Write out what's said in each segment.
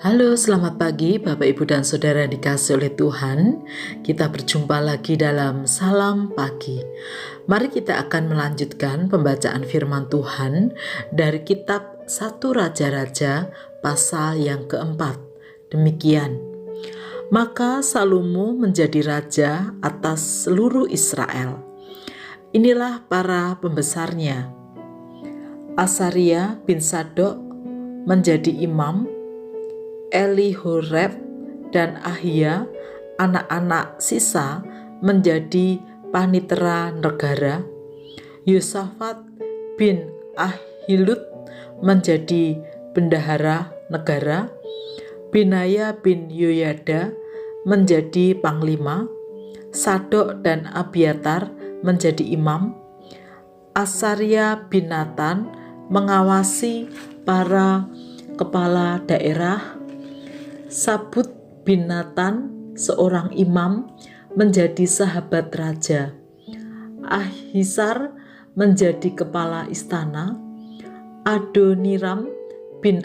Halo, selamat pagi Bapak Ibu dan Saudara dikasih oleh Tuhan. Kita berjumpa lagi dalam Salam Pagi. Mari kita akan melanjutkan pembacaan firman Tuhan dari kitab 1 Raja-Raja pasal yang keempat. Demikian. Maka Salomo menjadi raja atas seluruh Israel. Inilah para pembesarnya. Asaria bin Sadok menjadi imam, Elihoref dan Ahia, anak-anak sisa, menjadi panitera negara. Yosafat bin Ahilud menjadi bendahara negara. Benaya bin Yoyada menjadi panglima. Sadok dan Abiatar menjadi imam. Asaria bin Natan mengawasi para kepala daerah. Sabut bin Natan, seorang imam, menjadi sahabat raja. Ahisar menjadi kepala istana. Adoniram bin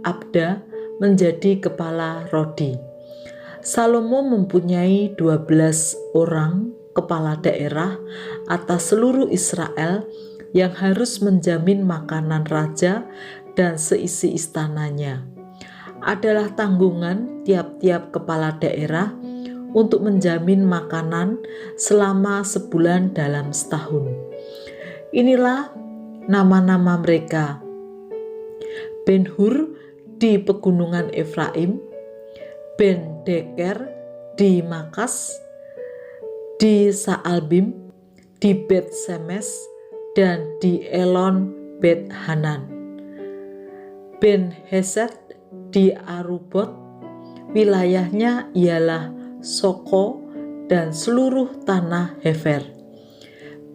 Abda menjadi kepala rodi. Salomo mempunyai 12 orang kepala daerah atas seluruh Israel yang harus menjamin makanan raja dan seisi istananya. Adalah tanggungan tiap-tiap kepala daerah untuk menjamin makanan selama sebulan dalam setahun. Inilah nama-nama mereka: Ben-Hur di pegunungan Efraim, Ben-Deker di Makas, di Saalbim, di Bet-Semes, dan di Elon Bet-Hanan. Ben-Hesed di Arubot, wilayahnya ialah Soko dan seluruh tanah Hefer.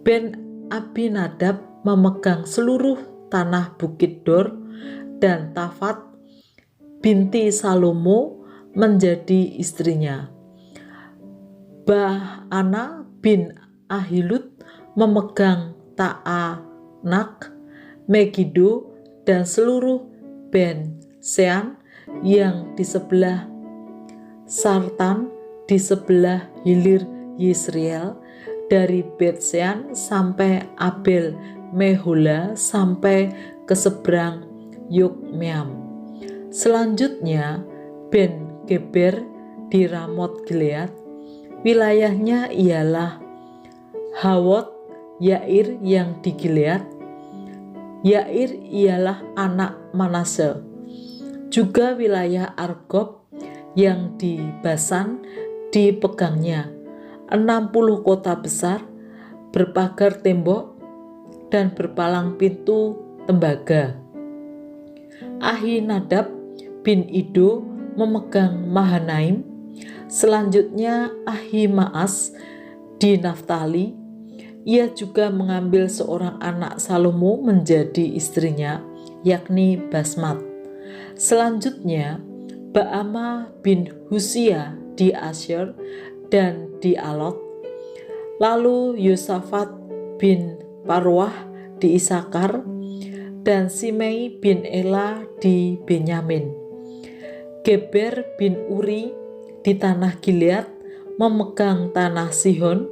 Ben-Abinadab memegang seluruh tanah Bukit Dor dan Tafat. Binti Salomo menjadi istrinya. Baana bin Ahilud memegang Ta'anak, Megido, dan seluruh Ben-Sean yang di sebelah Sartan, di sebelah hilir Yisrael, dari Bet-Sean sampai Abel Mehola sampai ke seberang Yokmeam. Selanjutnya Ben-Geber di Ramot Gilead, wilayahnya ialah Hawot Yair yang di Gilead. Yair ialah anak Manase. Juga wilayah Argob yang di Basan dipegangnya. 60 kota besar, berpagar tembok, dan berpalang pintu tembaga. Ahinadab bin Ido memegang Mahanaim. Selanjutnya Ahimaas di Naftali. Ia juga mengambil seorang anak Salomo menjadi istrinya, yakni Basmat. Selanjutnya Baama bin Husia di Asyur dan di Alot. Lalu Yosafat bin Parwah di Isakar dan Simei bin Ela di Benyamin. Geber bin Uri di tanah Gilead memegang tanah Sihon,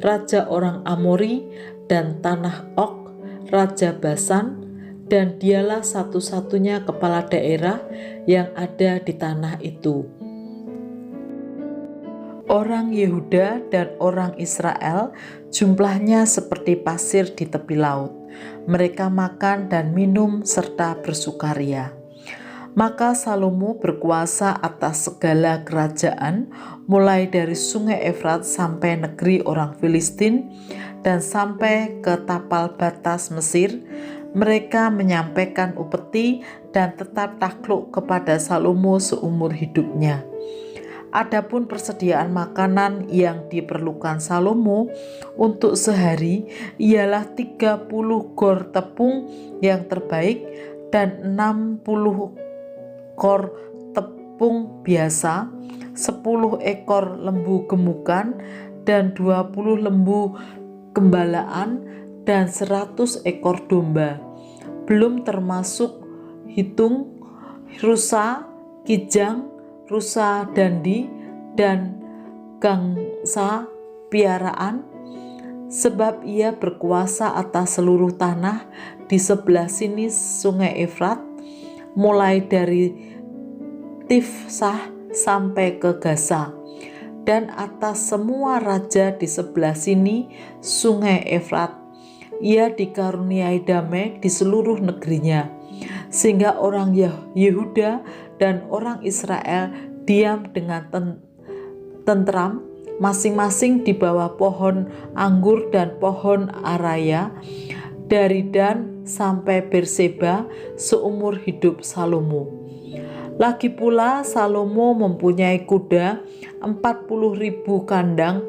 raja orang Amori, dan tanah Ok, raja Basan, dan dialah satu-satunya kepala daerah yang ada di tanah itu. Orang Yehuda dan orang Israel jumlahnya seperti pasir di tepi laut. Mereka makan dan minum serta bersukaria. Maka Salomo berkuasa atas segala kerajaan, mulai dari sungai Efrat sampai negeri orang Filistin dan sampai ke tapal batas Mesir. Mereka menyampaikan upeti dan tetap takluk kepada Salomo seumur hidupnya. Adapun persediaan makanan yang diperlukan Salomo untuk sehari ialah 30 gor tepung yang terbaik dan 60 ekor tepung biasa, 10 ekor lembu gemukan dan 20 lembu gembalaan dan 100 ekor domba, belum termasuk hitung rusa kijang, rusa dandi, dan gangsa piaraan, sebab ia berkuasa atas seluruh tanah di sebelah sini sungai Efrat, mulai dari Tifsah sampai ke Gaza, dan atas semua raja di sebelah sini sungai Efrat. Ia dikaruniai damai di seluruh negerinya, sehingga orang Yehuda dan orang Israel diam dengan tentram, masing-masing di bawah pohon anggur dan pohon araya, dari Dan sampai Berseba seumur hidup Salomo. Lagi pula Salomo mempunyai kuda 40.000 kandang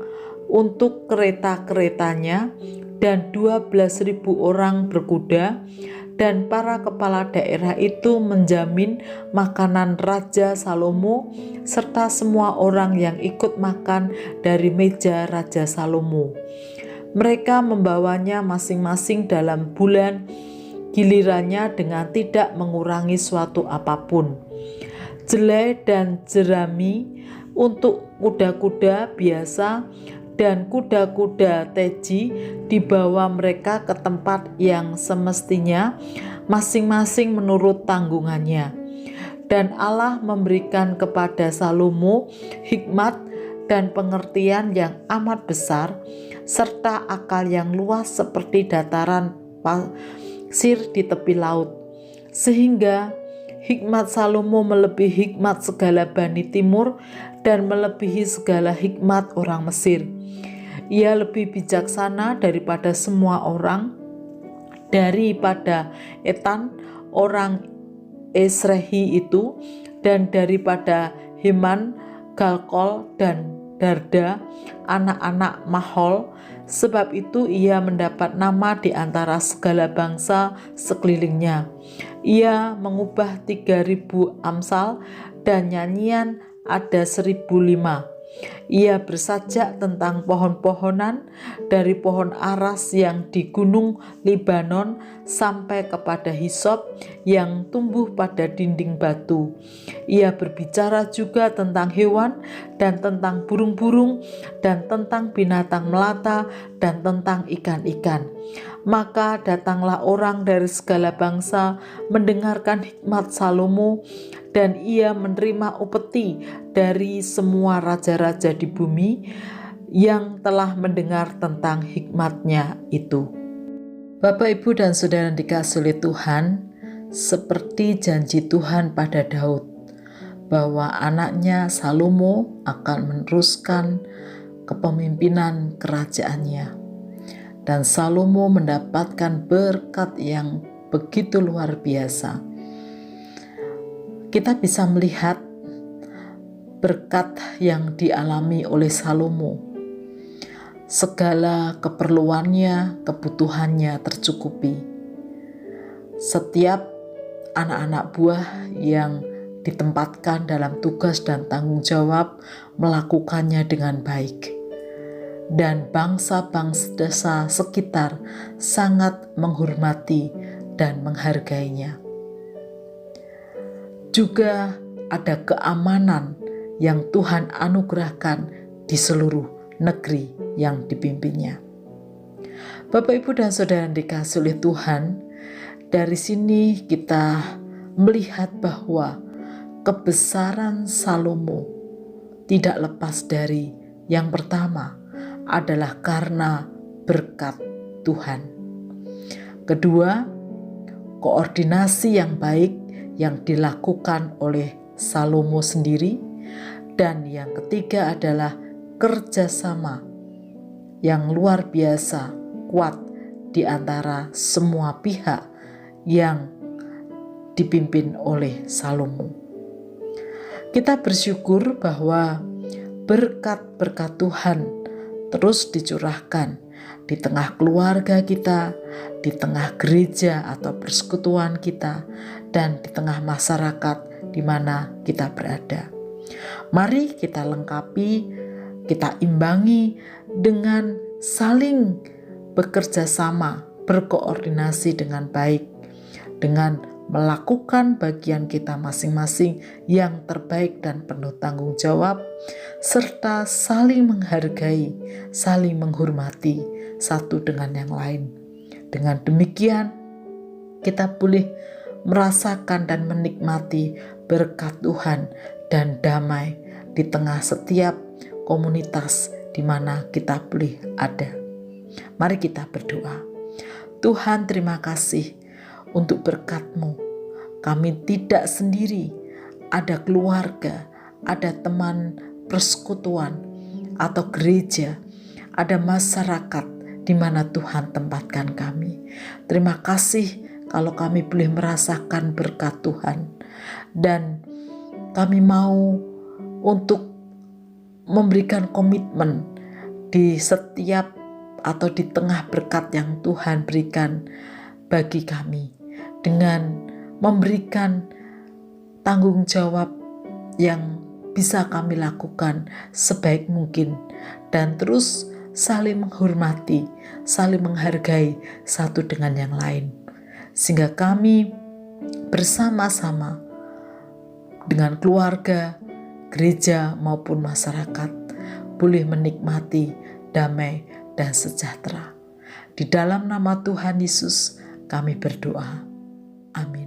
untuk kereta-keretanya, dan 12.000 orang berkuda, dan para kepala daerah itu menjamin makanan Raja Salomo serta semua orang yang ikut makan dari meja Raja Salomo. Mereka membawanya masing-masing dalam bulan gilirannya dengan tidak mengurangi suatu apapun. Jelai dan jerami untuk kuda-kuda biasa dan kuda-kuda teji dibawa mereka ke tempat yang semestinya, masing-masing menurut tanggungannya. Dan Allah memberikan kepada Salomo hikmat dan pengertian yang amat besar, serta akal yang luas seperti dataran pasir di tepi laut, sehingga hikmat Salomo melebihi hikmat segala Bani Timur dan melebihi segala hikmat orang Mesir. Ia lebih bijaksana daripada semua orang, daripada Etan orang Esrehi itu, dan daripada Heman, Galkol, dan Darda, anak-anak Mahol. Sebab itu ia mendapat nama di antara segala bangsa sekelilingnya. Ia mengubah 3.000 amsal, dan nyanyian ada 1.005. Ia bersajak tentang pohon-pohonan, dari pohon aras yang di gunung Libanon sampai kepada hisop yang tumbuh pada dinding batu. Ia berbicara juga tentang hewan dan tentang burung-burung dan tentang binatang melata dan tentang ikan-ikan. Maka datanglah orang dari segala bangsa mendengarkan hikmat Salomo, dan ia menerima upeti dari semua raja-raja di bumi yang telah mendengar tentang hikmatnya itu. Bapak, Ibu, dan Saudara yang dikasihi oleh Tuhan, seperti janji Tuhan pada Daud, bahwa anaknya Salomo akan meneruskan kepemimpinan kerajaannya. Dan Salomo mendapatkan berkat yang begitu luar biasa. Kita bisa melihat berkat yang dialami oleh Salomo. Segala keperluannya, kebutuhannya tercukupi. Setiap anak-anak buah yang ditempatkan dalam tugas dan tanggung jawab melakukannya dengan baik. Dan bangsa-bangsa sekitar sangat menghormati dan menghargainya. Juga ada keamanan yang Tuhan anugerahkan di seluruh negeri yang dipimpinnya. Bapak, Ibu, dan Saudara yang dikasihi oleh Tuhan, dari sini kita melihat bahwa kebesaran Salomo tidak lepas dari yang pertama adalah karena berkat Tuhan. Kedua, koordinasi yang baik yang dilakukan oleh Salomo sendiri. Dan yang ketiga adalah kerjasama yang luar biasa kuat di antara semua pihak yang dipimpin oleh Salomo. Kita bersyukur bahwa berkat-berkat Tuhan terus dicurahkan di tengah keluarga kita, di tengah gereja atau persekutuan kita, dan di tengah masyarakat di mana kita berada. Mari kita lengkapi, kita imbangi dengan saling bekerja sama, berkoordinasi dengan baik, dengan melakukan bagian kita masing-masing yang terbaik dan penuh tanggung jawab, serta saling menghargai, saling menghormati satu dengan yang lain. Dengan demikian, kita boleh merasakan dan menikmati berkat Tuhan dan damai di tengah setiap komunitas di mana kita boleh ada. Mari kita berdoa. Tuhan, terima kasih untuk berkat-Mu. Kami tidak sendiri, ada keluarga, ada teman persekutuan atau gereja, ada masyarakat di mana Tuhan tempatkan kami. Terima kasih kalau kami boleh merasakan berkat Tuhan, dan kami mau untuk memberikan komitmen di setiap atau di tengah berkat yang Tuhan berikan bagi kami, dengan memberikan tanggung jawab yang bisa kami lakukan sebaik mungkin, dan terus saling menghormati, saling menghargai satu dengan yang lain, sehingga kami bersama-sama dengan keluarga, gereja maupun masyarakat boleh menikmati damai dan sejahtera. Di dalam nama Tuhan Yesus kami berdoa. Amin.